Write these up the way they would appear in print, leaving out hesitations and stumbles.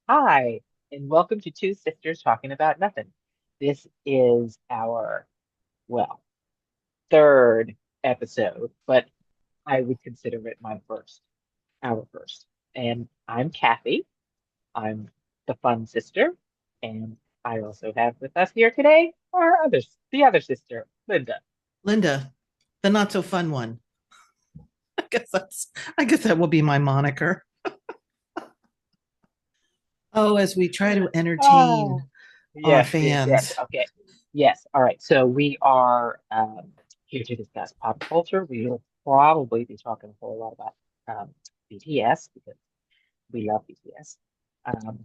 Hi, and welcome to Two Sisters Talking About Nothing. This is our, well, third episode, but I would consider it my first, our first. And I'm Kathy. I'm the fun sister, and I also have with us here today the other sister, Linda. Linda, the not so fun one. I guess that's I guess that will be my moniker. Oh, as we try to entertain Oh, our yes. fans. Okay. Yes. All right. So we are here to discuss pop culture. We'll probably be talking a whole lot about BTS because we love BTS. Um,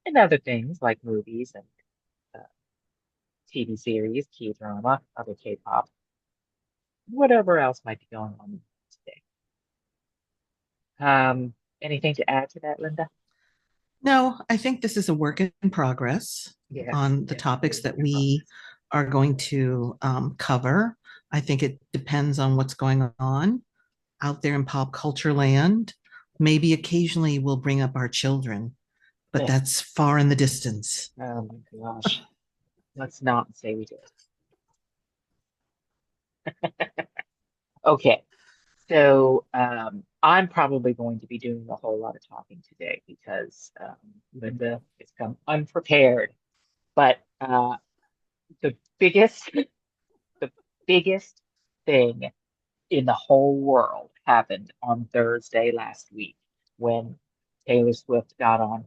and other things like movies and uh, TV series, K-drama, other K-pop, whatever else might be going on today. Anything to add to that, Linda? No, I think this is a work in progress Yes. on the Yes, it topics is. that we are going to cover. I think it depends on what's going on out there in pop culture land. Maybe occasionally we'll bring up our children, but Yeah. that's far in the distance. Oh my gosh. Let's not say we did. Okay. So I'm probably going to be doing a whole lot of talking today because Linda has come unprepared. But the biggest, the biggest thing in the whole world happened on Thursday last week when Taylor Swift got on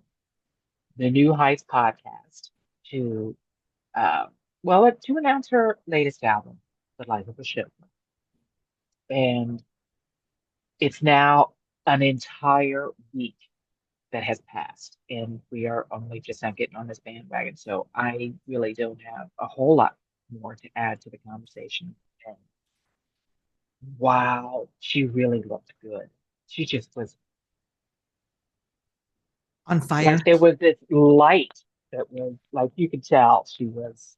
the New Heights podcast to, to announce her latest album, The Life of a Show. And it's now an entire week that has passed, and we are only just now getting on this bandwagon. So I really don't have a whole lot more to add to the conversation. And wow, she really looked good. She just was On like fire. there was this light that was like you could tell she was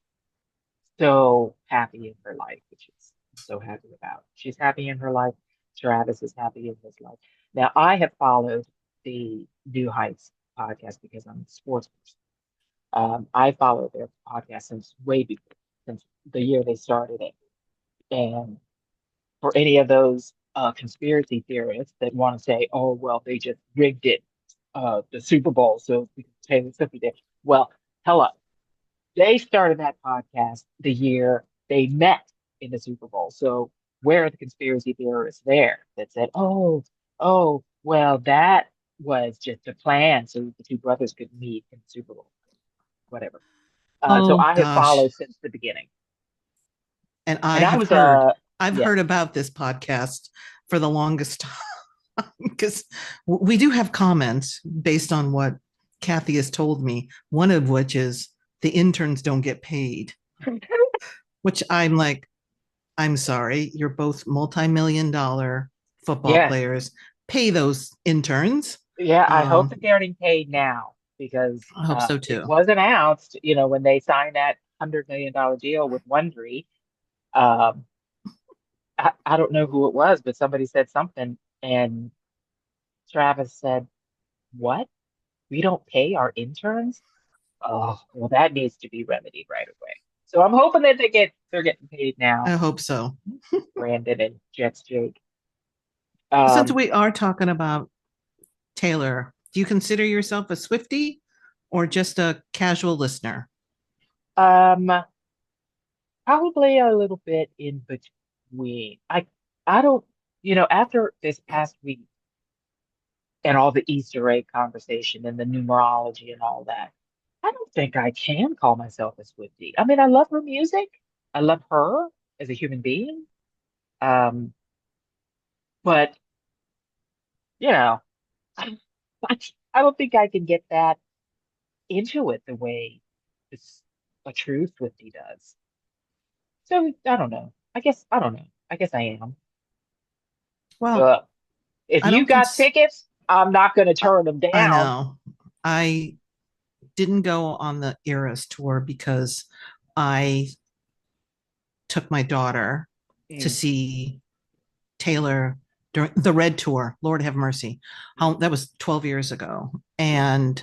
so happy in her life, which is so happy about. She's happy in her life. Travis is happy in his life. Now, I have followed the New Heights podcast because I'm a sports person. I followed their podcast since way before, since the year they started it. And for any of those conspiracy theorists that want to say, "Oh, well, they just rigged it, the Super Bowl, so we can Taylor Swift did." Well, hello, they started that podcast the year they met in the Super Bowl. So where are the conspiracy theorists there that said, "Oh, well, that was just a plan so the two brothers could meet in the Super Bowl," whatever. So Oh I have gosh. followed since the beginning, And and I've yeah, heard about this podcast for the longest time because we do have comments based on what Kathy has told me, one of which is the interns don't get paid, which I'm like, I'm sorry, you're both multi-million dollar football yeah, players. Pay those interns. yeah. I hope that Um, they're getting paid now because I hope so it too. was announced, when they signed that $100 million deal with Wondery. Um, I don't know who it was, but somebody said something, and Travis said, "What? We don't pay our interns? Oh, well, that needs to be remedied right away." So I'm hoping that they're getting paid now, I hope so. Brandon and Jets Jake. Since Um, we are talking about Taylor, do you consider yourself a Swiftie or just a casual listener? um, Probably a little bit in between. I don't, after this past week and all the Easter egg conversation and the numerology and all that, I don't think I can call myself a Swiftie. I mean, I love her music. I love her as a human being. Um, but you know, I, I don't think I can get that into it the way this, a true Swiftie does. So I don't know. I don't know. I guess I am. Well, Uh, if I you don't got cons- tickets, I'm not going to turn them I down. know. I didn't go on the Eras tour because I took my daughter to Mm, see Taylor during the Red Tour. Lord have mercy. That was 12 years ago. And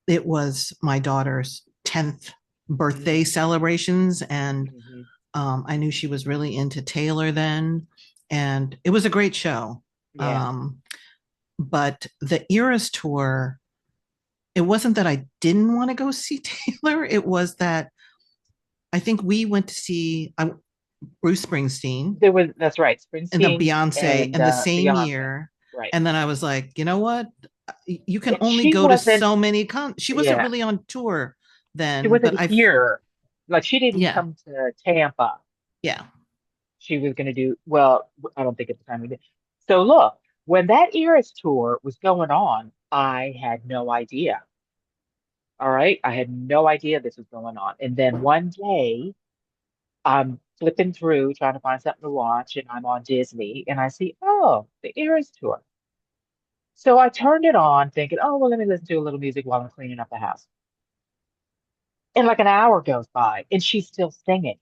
it was my daughter's 10th birthday Mm-hmm. celebrations. And Mm-hmm. I knew she was really into Taylor then. And it was a great show. Yeah. Um, but the Eras Tour, it wasn't that I didn't want to go see Taylor. It was that I think we went to see Bruce Springsteen That's right, and the Springsteen Beyonce and and the same Beyonce. year. Right. And then I was like, you know what? You can And only she go to wasn't, so many she wasn't yeah, really on tour she then, but wasn't I here. Like she didn't yeah, come to Tampa. yeah. She was going to do, well, I don't think at the time we did. So look, when that Eras tour was going on, I had no idea. All right. I had no idea this was going on. And then one day I'm flipping through trying to find something to watch and I'm on Disney and I see, oh, the Eras tour. So I turned it on thinking, oh, well, let me listen to a little music while I'm cleaning up the house. And like an hour goes by and she's still singing.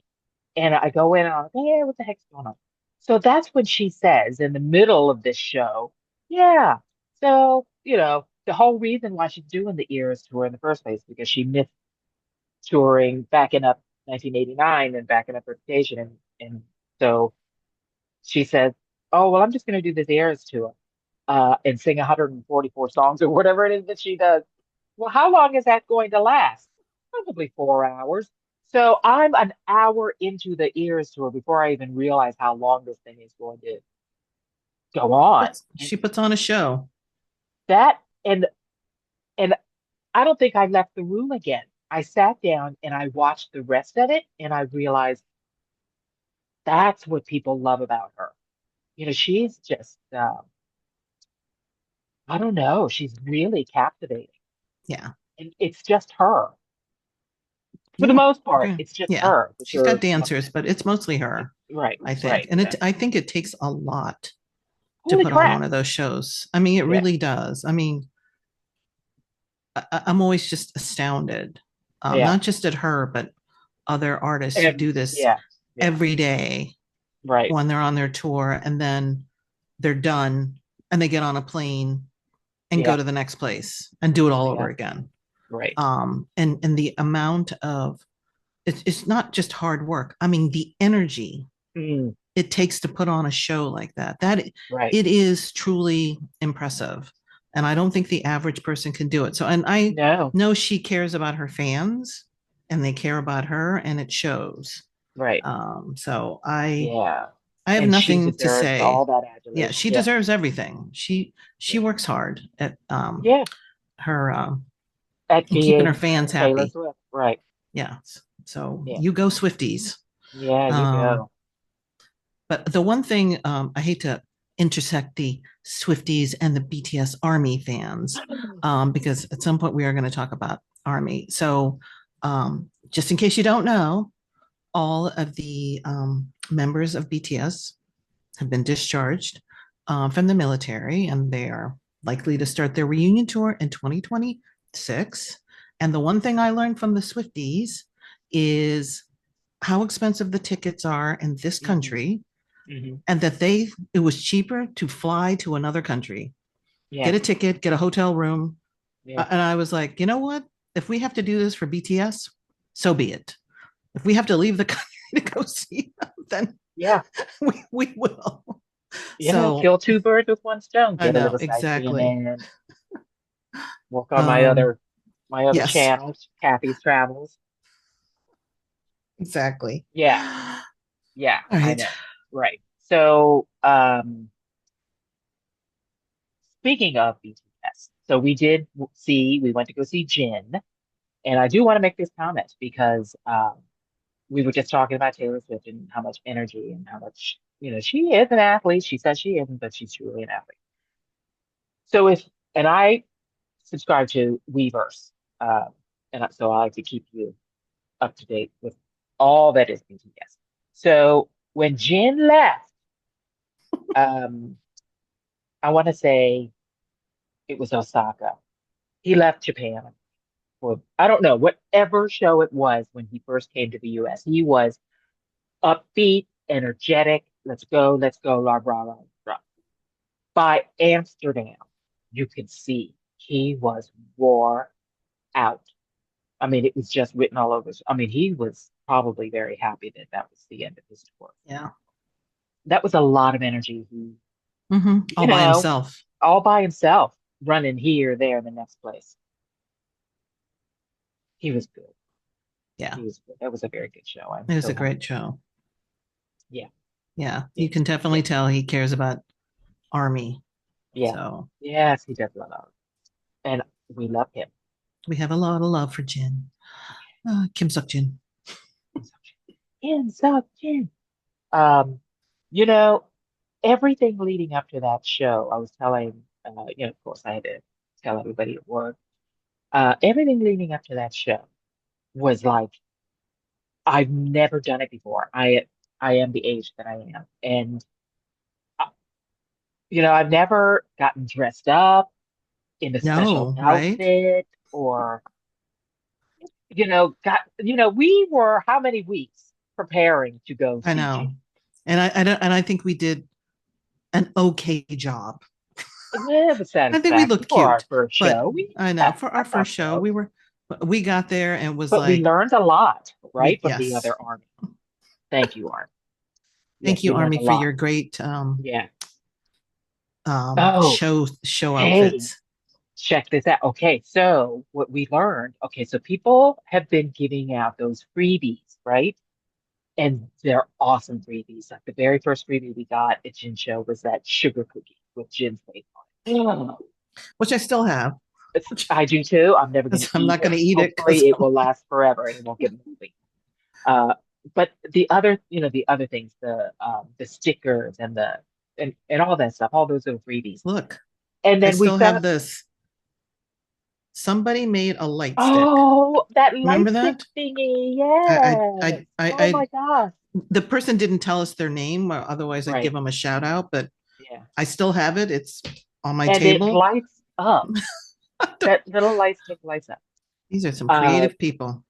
And I go in and I'm like, yeah, what the heck's going on? So that's when she says in the middle of this show, yeah. So, the whole reason why she's doing the Eras tour in the first place, because she missed touring backing up 1989 and backing up Reputation. And so she says, oh, well, I'm just going to do this Eras tour and sing 144 songs or whatever it is that she does. Well, how long is that going to last? Probably 4 hours. So I'm an hour into the Eras tour before I even realize how long this thing is going to go on. And She puts on a show. that and I don't think I left the room again. I sat down and I watched the rest of it and I realized that's what people love about her. She's just I don't know, she's really captivating. Yeah. And it's just her. For the Yeah. most part, Okay. it's just Yeah. her. With She's got her, like, dancers, but it's mostly her, right, I think. right, And yeah. I think it takes a lot to Holy put on crap. one of those shows. I mean, it Yeah. really does. I mean, I'm always just astounded, Yeah. not just at her, but other artists who And do this yeah. Yeah. every day Right. when they're on their tour and then they're done and they get on a plane and go Yeah. to the next place and do it all over Yeah. again. Right. And the amount of it's not just hard work. I mean, the energy Mm, it takes to put on a show like that right. it is truly impressive. And I don't think the average person can do it. So, and I No. know she cares about her fans and they care about her and it shows. Right. So I have And she nothing to deserves all say. that Yeah, adulation. she Yeah. deserves everything. She Yeah. works hard at Yeah. her At and keeping her being fans Taylor happy. Swift. Right. Yeah. So Yeah. you go Swifties. Yeah, you Um, go. but the one thing I hate to intersect the Swifties and the BTS Army fans because at some point we are going to talk about Army. So just in case you don't know, all of the members of BTS have been discharged from the military, and they are likely to start their reunion tour in 2026. And the one thing I learned from the Swifties is how expensive the tickets are in this Hmm. country, Hmm. and that it was cheaper to fly to another country, get Yeah. a ticket, get a hotel room. Yeah. And I was like, you know what? If we have to do this for BTS, so be it. If we have to leave the country to go see them, then Yeah. we will. Yeah. So Kill two birds with one stone. I Get a know little sightseeing exactly. in. Work on my Um, other yes, channels, Kathy's Travels. exactly. Yeah. Yeah, All I right. know. Right. So, speaking of BTS, so we went to go see Jin, and I do want to make this comment because we were just talking about Taylor Swift and how much energy and how much, she is an athlete. She says she isn't, but she's truly an athlete. So and I subscribe to Weverse, so I like to keep you up to date with all that is BTS. So when Jin left, um, I want to say it was Osaka. He left Japan for, I don't know, whatever show it was when he first came to the US. He was upbeat, energetic. Let's go, rah, rah, rah, rah. By Amsterdam, you could see he was wore out. I mean, it was just written all over. I mean, he was probably very happy that that was the end of his tour. Yeah. That was a lot of energy. He, All you by know, himself. all by himself, running here, there, in the next place. He was good. Yeah. He was good. That was a very good show. I'm It was so a happy. great show. Yeah, Yeah. You yes, can yeah, definitely tell he cares about Army. yeah, So yes. He does love us, and we love him. we have a lot of love for Jin. Kim Suk Jin. In Jin. Um, you know, everything leading up to that show, I was telling, of course, I had to tell everybody at work. Everything leading up to that show was like I've never done it before. I am the age that I am, and uh, I've never gotten dressed up in a special No, right? outfit or we were how many weeks preparing to go I see Jim? know. And I think we did an okay job. It was I think we satisfactory looked for our cute, first but show. We I know yeah, for I our thought first show, so. we got there and was But we like, learned a lot, right, we from the yes. other army. Thank you, Army. Yes, Thank we you, learned Army, a for lot. your great Yeah. Oh, show hey, outfits. check this out. Okay, so what we learned, okay, so people have been giving out those freebies, right? And they're awesome freebies. Like the very first freebie we got at Gin Show was that sugar cookie with Gin's face on it. Oh, Which I still have. I do too. I'm never going Because to I'm eat not going it. to eat it because Hopefully, it will last forever and it won't get moldy. Uh, but the other things, the stickers and and all that stuff, all those little freebies. look, And I then we still have found, this. Somebody made a light stick. oh, that light Remember stick that? thingy. I, Yes. I, I, Oh my I, gosh. the person didn't tell us their name, or otherwise I'd give Right. them a shout out, but Yeah. I still have it. It's on my And it table. lights up. That little light stick lights up. These are some Uh, creative people.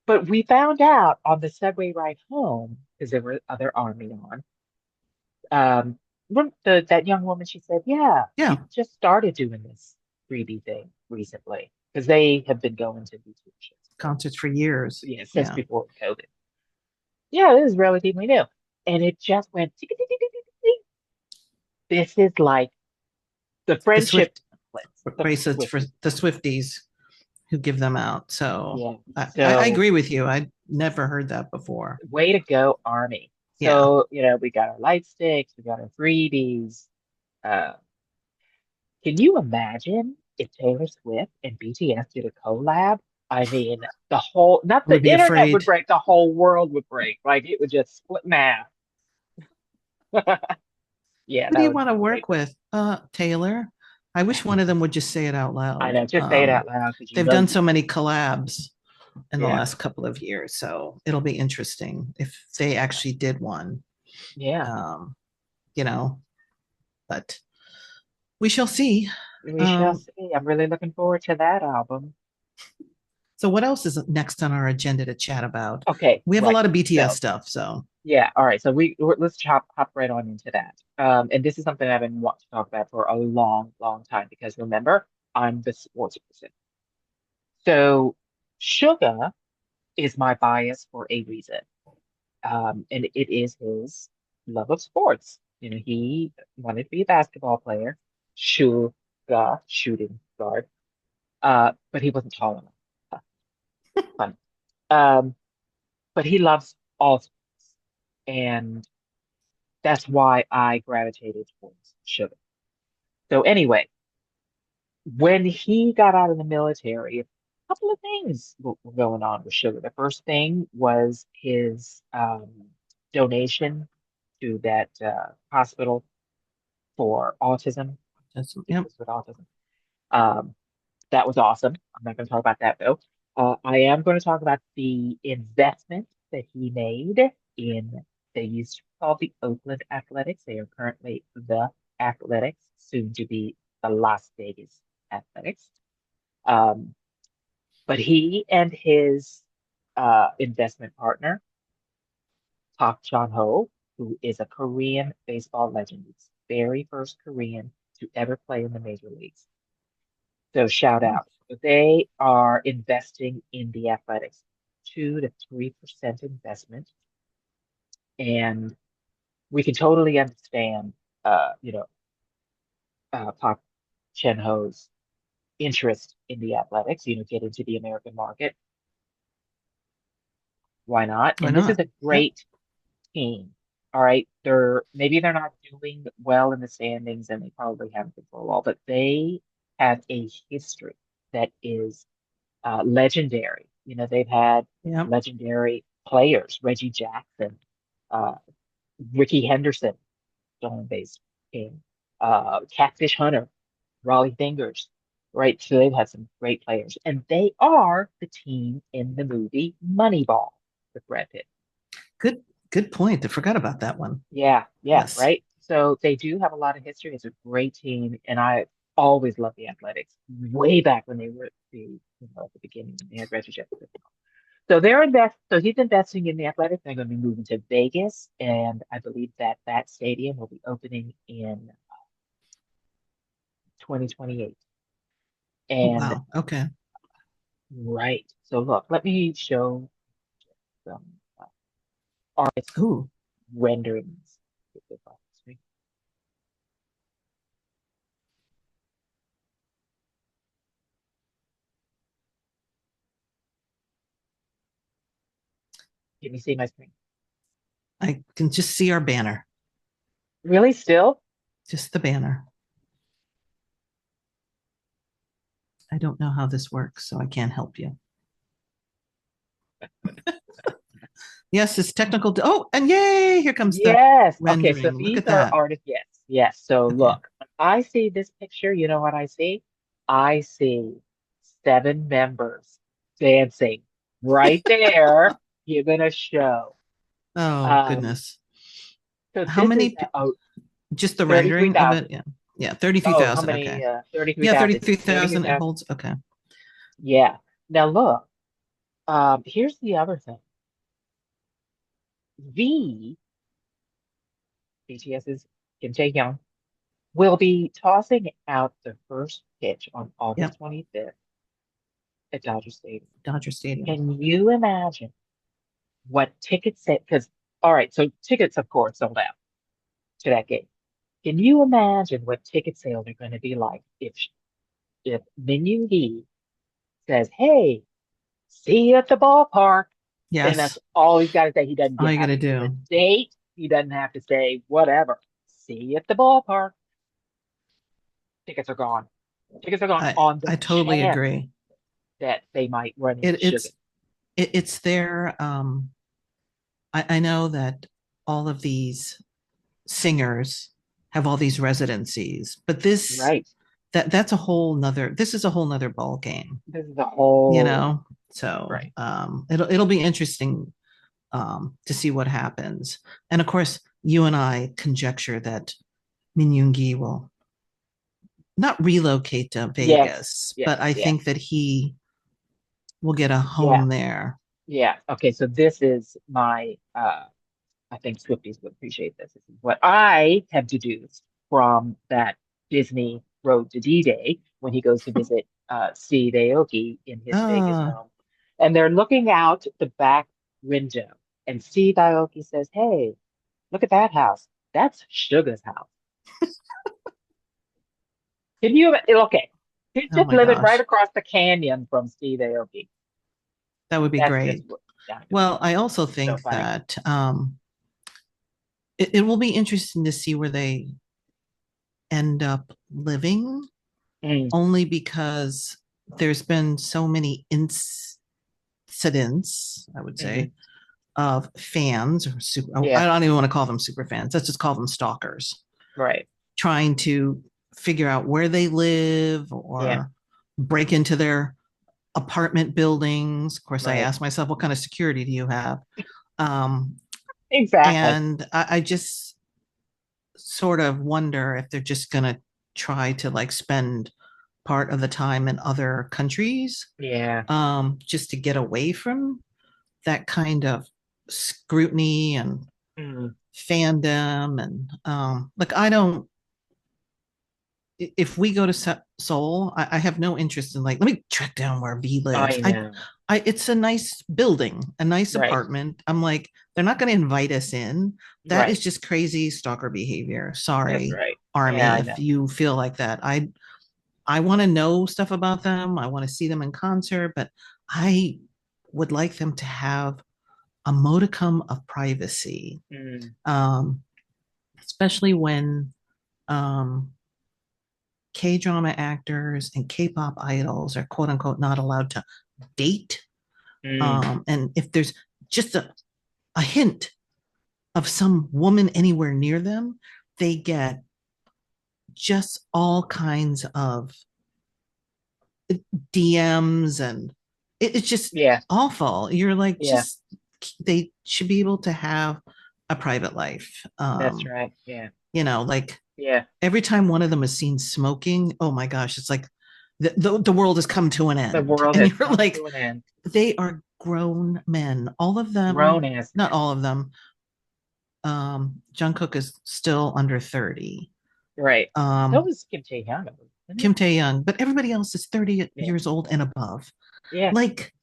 but we found out on the subway ride home, because there were other army on, that young woman, she said, yeah, Yeah, she just started doing this freebie thing recently because they have been going to YouTube shows for, concerts for years. yeah, since Yeah, before COVID. Yeah, this is relatively new. And it just went, tick, tick, tick, tick, tick, tick. This is like the the friendship Swift bracelets, the bracelets for Swifties. the Swifties who give them out. So Yeah. I So agree with you. I never heard that before. way to go, Army. Yeah, So, we got our light sticks, we got our freebies. Uh, can you imagine if Taylor Swift and BTS did a collab? I mean, not would the be internet would afraid. break, the whole world would break. Like it would just split in half. Yeah, Who do that you would want to be great. work with? Taylor. I wish one of them would just say it out I loud. know, just say it out loud because They've done so many collabs in the yeah, last couple of years, so it'll be interesting if they actually did one. yeah, Um, you know, but we shall see. we shall Um, see. I'm really looking forward to that album. so what else is next on our agenda to chat about? Okay, We have a right. lot of BTS So, stuff, so yeah, all right. So let's hop right on into that. And this is something I've been wanting to talk about for a long, long time because remember, I'm the sports person. So Suga is my bias for a reason. And it is his love of sports. He wanted to be a basketball player, Suga, shooting guard, but he wasn't tall enough. Funny. Um, but he loves all sports, and that's why I gravitated towards Suga. So anyway, when he got out of the military, a couple of things were going on with Sugar. The first thing was his donation to that hospital for autism, that's, yep. people with autism. Um, that was awesome. I'm not going to talk about that though. I am going to talk about the investment that he made in, they used to be called the Oakland Athletics. They are currently the Athletics, soon to be the Las Vegas Athletics. Um, but he and his investment partner, Park Chan Ho, who is a Korean baseball legend. very first Korean to ever play in the major leagues. So shout out. They are investing in the athletics, 2 to 3% investment, and we can totally understand, uh, you know, Park Chen Ho's interest in the athletics. Get into the American market. Why not? Why And this is not? a Yep. great team. All right, they're not doing well in the standings, and they probably haven't been for a while, but they have a history that is legendary. They've had Yep. legendary players, Reggie Jackson, uh, Ricky Henderson, stolen base king, Catfish Hunter, Raleigh Fingers, right? So they've had some great players, and they are the team in the movie Moneyball with Brad Pitt. Good, good point. I forgot about that one. Yeah, yeah, Yes. right. So they do have a lot of history. It's a great team, and I always loved the Athletics way back when they were at the beginning when they had Reggie Jackson. So he's investing in the Athletics. They're going to be moving to Vegas, and I believe that stadium will be opening in 2028. Oh, And wow. Okay. right, so look, let me show some uh, artist Ooh. renderings. Get this off the screen. Can you see my screen? I can just see our banner, Really, still? just the banner. I don't know how this works, so I can't help you. Yes, it's technical. Oh, and yay, here comes the Yes. Okay, so rendering. Look these at are that. artists. Yes, yes. So Okay. look, when I see this picture, you know what I see? I see 7 members dancing right there, giving a show. Oh, Um, goodness. so How this is many, just the rendering of 33,000. it? Yeah. Yeah, Oh, how 33,000. Okay. many? Yeah, 33,000. Yeah, 33,000 it 33,000. holds. Okay. Yeah. Now look, here's the other thing. V, BTS's Kim Tae-young, will be tossing out the first pitch on Yep. August 25th at Dodger Stadium. Dodger Stadium. Can you imagine what tickets said? Because, all right, so tickets, of course, sold out to that game. Can you imagine what ticket sales are going to be like if Min Youngi says, "Hey, see you at the ballpark," and that's Yes. all he's got to say. He doesn't All you got have to to give a do. date. He doesn't have to say whatever. See you at the ballpark. Tickets are gone. Tickets are gone I on the I totally chance agree. that they might run into It, Sugar. it's it's their I know that all of these singers have all these residencies, but Right. that's a whole nother this is a whole nother ball game, This is a you whole know. So right. it'll be interesting to see what happens. And of course, you and I conjecture that Min Yoongi will not relocate to Yes. Vegas, but Yes. I Yes. think that he will get a Yeah. home there. Yeah. Okay. So this is my I think Swifties would appreciate this. This is what I have deduced from that Disney Road to D-Day when he goes to visit Steve Aoki in his Vegas Ah, home. And they're looking out the back window. And Steve Aoki says, "Hey, look at that house. That's Sugar's house." Can you okay? He's oh just my living right gosh, across the canyon from Steve Aoki. that would be That's just great. what yeah, Well, I also so think funny. that it will be interesting to see where they end up living, Mm, only because there's been so many incidents, I would mhm. say, of fans or super, oh, I Yeah, don't even want to call them super fans. Let's just call them stalkers, right. trying to figure out where they live Yeah, or break into their apartment buildings. Of course, I right. ask myself, what kind of security do you have? Um, Exactly. and I just sort of wonder if they're just going to try to like spend part of the time in other countries, Yeah. just to get away from that kind of scrutiny and Mm, fandom. And like, I don't. if we go to Seoul, I have no interest in like, let me track down where V lives. I know. It's a nice building, a nice Right. apartment. I'm like, they're not going to invite us in. That is Right. just crazy stalker behavior. That's Sorry, right. Yeah, Army, I if know. you feel like that. I want to know stuff about them. I want to see them in concert, but I would like them to have a modicum of privacy, Mm, um, especially when um, K drama actors and K pop idols are quote unquote not allowed to date. mm, And if there's just a hint of some woman anywhere near them, they get just all kinds of DMs and it's just yeah, awful. You're like, yeah, just they should be able to have a private life. that's right. Yeah, Like yeah. every time one of them is seen smoking, oh my gosh, it's like the world has come to an The end. world And has you're come like, to an end. they are grown men. All of them, Grown ass not men. all of them. Jungkook is still under 30. Right. So Um, was Kim Tae Hyun, isn't Kim he? Tae Young, but everybody else is 30 Yeah. years old and above. Yeah. Like,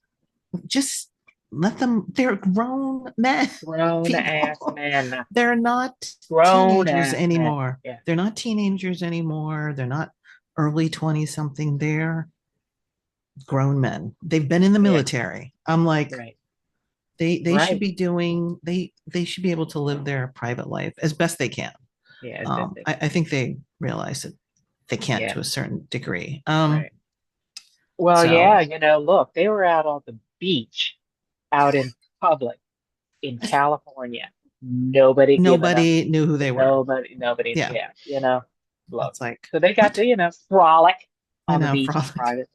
just let them, they're grown men, Grown ass people. men. They're not Grown teenagers ass men. anymore. Yeah. They're not teenagers anymore. They're not early 20 something. They're grown men. They've been in the Yeah. military. I'm like, Right. they should Right. be doing they should be able to live their private life as best they can. Yeah. As best they I think they realize that they can. can't Yeah. to a certain degree. Right. Well, yeah, So look, they were out on the beach, out in public in California. Nobody giving them, nobody knew who they were. nobody, Yeah, yeah, look. it's like, So they got what? to, frolic I on the know, beach in frolic. private.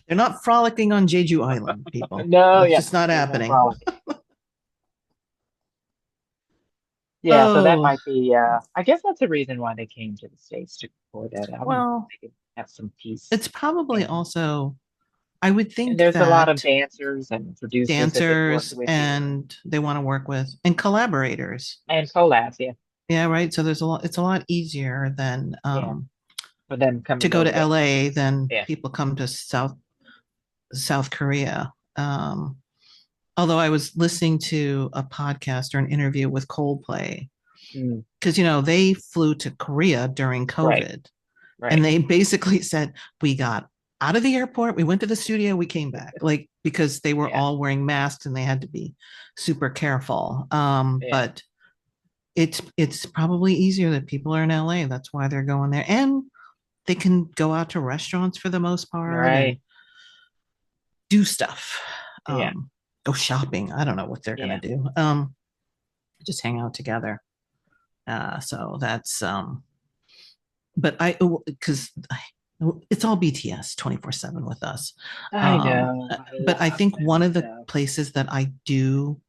They're not frolicking on Jeju Island, people. No, It's yeah, just not they're not happening. frolicking. Yeah, so that Oh, might be, I guess that's the reason why they came to the States to record that album. well, They could have some peace. it's probably And, also, I would and think there's a lot of that dancers and producers that they've worked dancers with here and they want to work with and collaborators. and collabs, yeah. Yeah, right. So there's a lot, it's a lot easier than Yeah. For them to coming go over to there. LA than Yeah. people come to South Korea. Although I was listening to a podcast or an interview with Coldplay Mm, because they flew to Korea during right, COVID, and right. they basically said we got out of the airport, we went to the studio, we came back, like because they were Yeah, all wearing masks and they had to be super careful. yeah, But it's probably easier that people are in LA. That's why they're going there, and they can go out to restaurants for the most part and right. do stuff. Yeah, Go shopping. I don't know what they're gonna yeah. do. Just hang out together. So that's but I because it's all BTS 24/7 with us. I know. I But I love think them one of the so. places that I do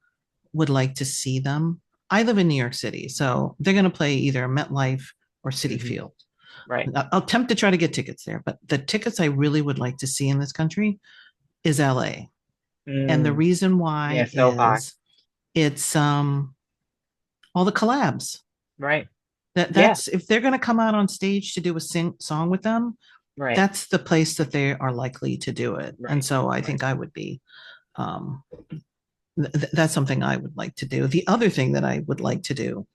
would like to see them. I live in New York City, so they're going to play either MetLife or Citi Hmm. Field. Right. I'll attempt to try to get tickets there, but the tickets I really would like to see in this country is LA. And the Mm, reason yeah, why so high. is it's all the collabs. Right. Yeah, That's if they're going to come out on stage to do a song with them, right, that's the place that they are likely to do it. And right, so I right. think I would be um that's something I would like to do. The other thing that I would like to do,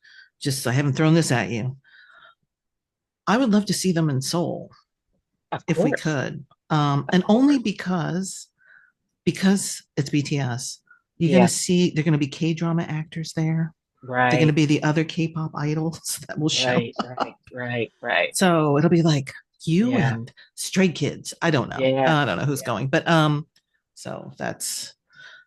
just I haven't thrown this at you, I would love to see them in Seoul Of if we course. could. Of And only course. because it's BTS, you're gonna Yeah, see they're gonna be K-drama actors there. They're gonna right, be the other K-pop idols that will show right, up. right, right, right. So it'll be like you Yeah, and Stray Kids. I don't know. yeah, I don't know who's yeah, going, but so that's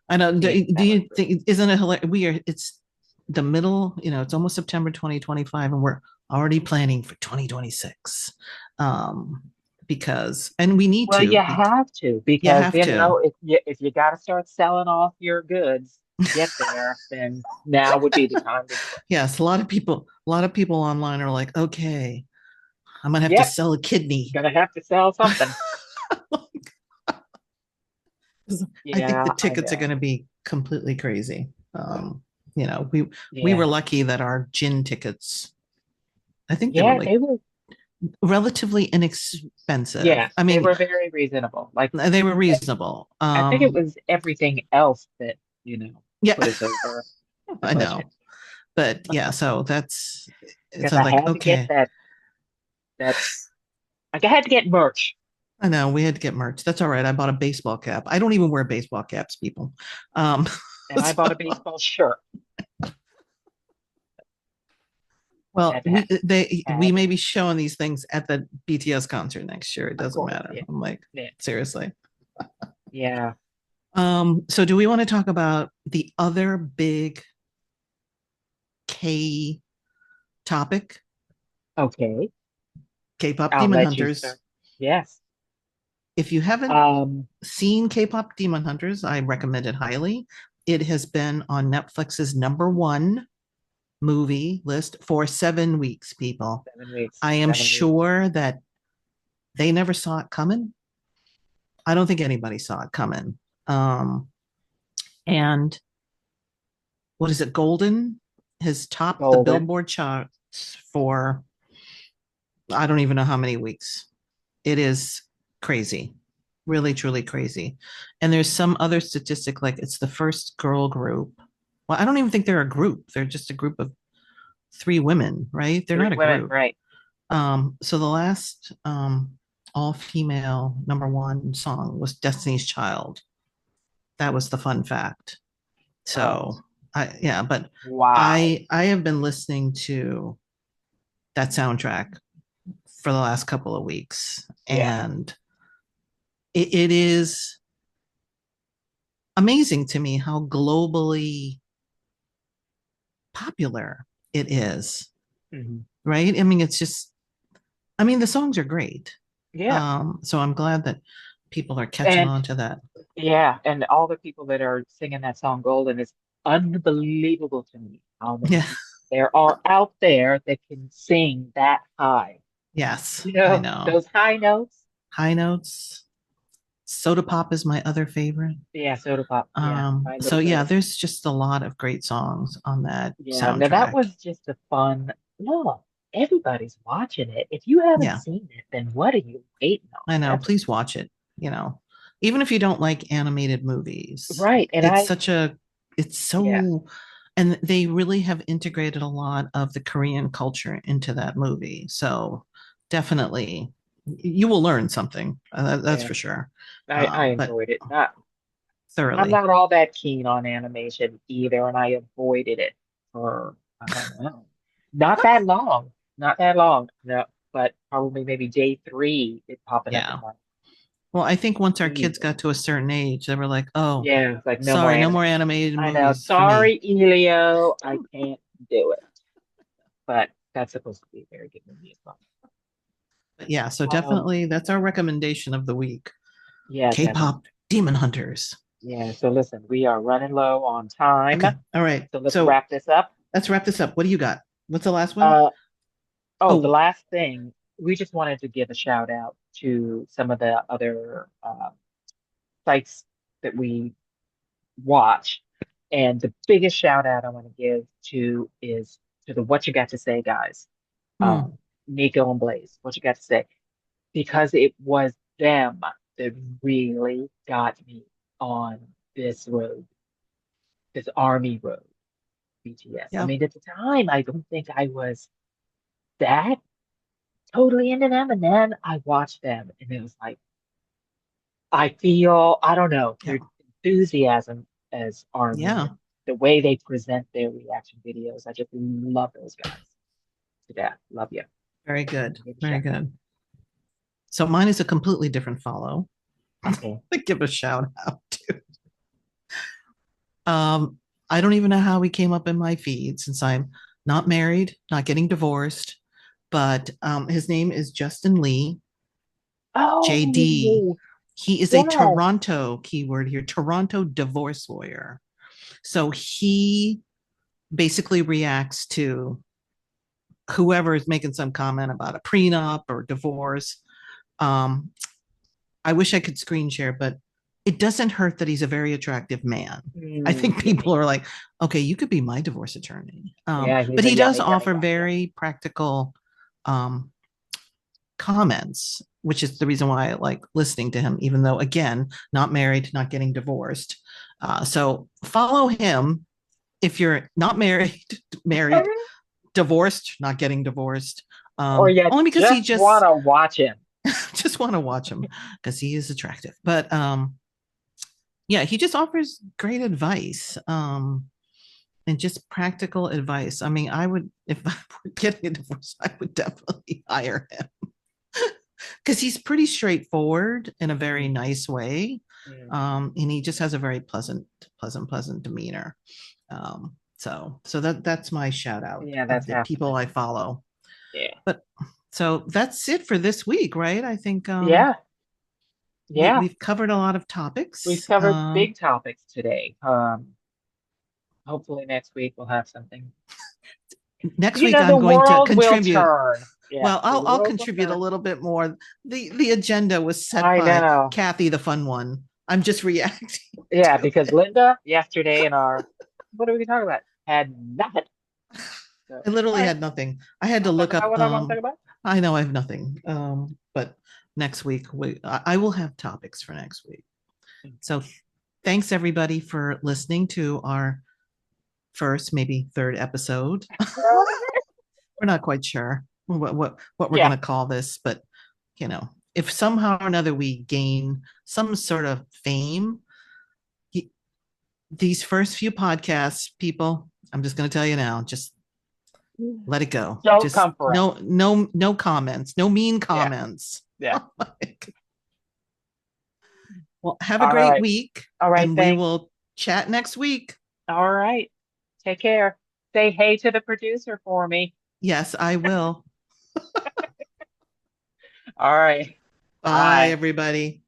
I know. yeah. Do That would you be great. think isn't it hilarious? It's the middle, it's almost September 2025, and we're already planning for 2026. Um, because and we need Well, you to have to you because have to. if you got to start selling off your goods to get there, then now would be the time to do it. Yes, a lot of people online are like, okay, I'm gonna have to Yep, sell a kidney. gonna have to sell something. I think the Yeah, I tickets are know. going to be completely crazy. You know, we Yeah, were lucky that our gin tickets, I think they were yeah, like they were. relatively inexpensive. Yes, I they mean, were very reasonable. Like they were reasonable. I think it was everything else that, you know, Yeah, put us over the I budget. know. But yeah, so that's Because so I like, had to get okay. that like I had to get merch. I know we had to get merch. That's all right. I bought a baseball cap. I don't even wear baseball caps, people. Um, And I bought a so, baseball shirt. well, Had to have we had to may have. be showing these things at the BTS concert next year. It Of doesn't course, matter. yeah. I'm like, Yeah. seriously. Yeah. So do we want to talk about the other big K topic? Okay. K-pop I'll Demon let you Hunters. start. Yes. If you haven't Um, seen K-pop Demon Hunters, I recommend it highly. It has been on Netflix's #1 movie list for 7 weeks, people. 7 weeks. I am 7 weeks. sure that they never saw it coming. I don't think anybody saw it coming. Um, and what is it? Golden has topped the Golden. Billboard charts for I don't even know how many weeks. It is crazy, really, truly crazy. And there's some other statistic like it's the first girl group. Well, I don't even think they're a group. They're just a group of 3 women, right? They're Three not a women, group. right? So the last all female #1 song was Destiny's Child. That was the fun fact. Oh, So yeah, but wow. I have been listening to that soundtrack for the last couple of weeks, Yeah. and it is amazing to me how globally popular it is. Hmm. Right? I mean, it's just I mean, the songs are great. Yeah. So I'm glad that people are catching And on to that. yeah, and all the people that are singing that song Golden is unbelievable to me. How many Yeah. people there are out there that can sing that high? Yes, You I know, know. those high notes. High notes. Soda Pop is my other favorite. Yeah, Soda Pop. Yeah, my So little yeah, girl. there's just a lot of great songs on that Yeah, now that soundtrack. was just a fun. No, everybody's watching it. If you haven't Yeah, seen it, then what are you waiting on? I know. That's Please watch it. You know, even if you don't like animated movies, right. And it's I, such a, it's yeah, so, and they really have integrated a lot of the Korean culture into that movie. So definitely, you will learn something. That's yeah, for sure. I But enjoyed it. Not, I'm thoroughly, not all that keen on animation either, and I avoided it for I don't know, not that long, not that long. No, but probably maybe day three, it popping up in yeah. my Well, I think once our feed. kids got to a certain age, they were like, "Oh, Yeah, it's like no more sorry, no more animation. animated I know. movies for me." Sorry, Elio, I can't do it. But that's supposed to be a very good movie as well. But yeah, so Um, definitely that's our recommendation of the week. yeah, definitely. K-pop Demon Hunters. Yeah, so listen, we are running low on time, Okay. All right. so let's So wrap this up. let's wrap this up. What do you got? What's the last one? Uh, oh, the Oh, last thing, we just wanted to give a shout out to some of the other sites that we watch. And the biggest shout out I want to give to is to the What You Got to Say guys, hmm. Nico and Blaze. What You Got to Say, because it was them that really got me on this road, this army road, BTS. I Yeah. mean, at the time, I don't think I was that totally into them. And then I watched them and it was like, I feel, I don't know, Yeah. their enthusiasm as army Yeah. and the way they present their reaction videos. I just love those guys to death. Love you. Very good. Give a Very shout. good. So mine is a completely different follow. Okay. Give a shout out to. Um, I don't even know how he came up in my feed since I'm not married, not getting divorced, but his name is Justin Lee, JD. Oh, He is a yes. Toronto keyword here, Toronto divorce lawyer. So he basically reacts to whoever is making some comment about a prenup or divorce. Um, I wish I could screen share, but it doesn't hurt that he's a very attractive man. I think Yummy. people are like, okay, you could be my divorce attorney. Yeah, he's But a he does yummy, yummy offer guy. Yeah. very practical um, comments, which is the reason why I like listening to him, even though, again, not married, not getting divorced. So follow him if you're not married, married, divorced, not getting divorced. Or you Only because he just want just to watch him. just want to watch him because he is attractive. But yeah, he just offers great advice. And just practical advice. I mean, I would, if I were getting a divorce, I would definitely hire him because he's pretty straightforward in a very nice way. And he just has a very pleasant demeanor. So that's my shout out Yeah, of that's the half the people I battle. follow. Yeah. But so that's it for this week, right? I think Yeah. Yeah. we've covered a lot of We've topics. covered big topics today. Hopefully next week we'll have something. Next You week know, I'm the going to world will contribute. turn. Yeah, Well, the I'll world will contribute a turn. little bit more. The agenda was set I by know. Kathy, the fun one. I'm just reacting Yeah, to because it. Linda yesterday in our what are we talking about? Had nothing. So, I all literally right. had nothing. I had to I'll talk look about up what I want to talk about. I know I have nothing. But next week I will have topics for next week. So thanks everybody for listening to our first, maybe third episode. We're not quite sure what we're Yeah. gonna call this, but if somehow or another we gain some sort of fame, these first few podcasts, people, I'm just gonna tell you now, just let it go. Don't Just come for us. no comments, no mean Yeah. comments. Yeah. Well, have a All great right. week, All right. and we Thanks. will chat next week. All right. Take care. Say hey to the producer for me. Yes, I will. All right. Bye, Bye. everybody.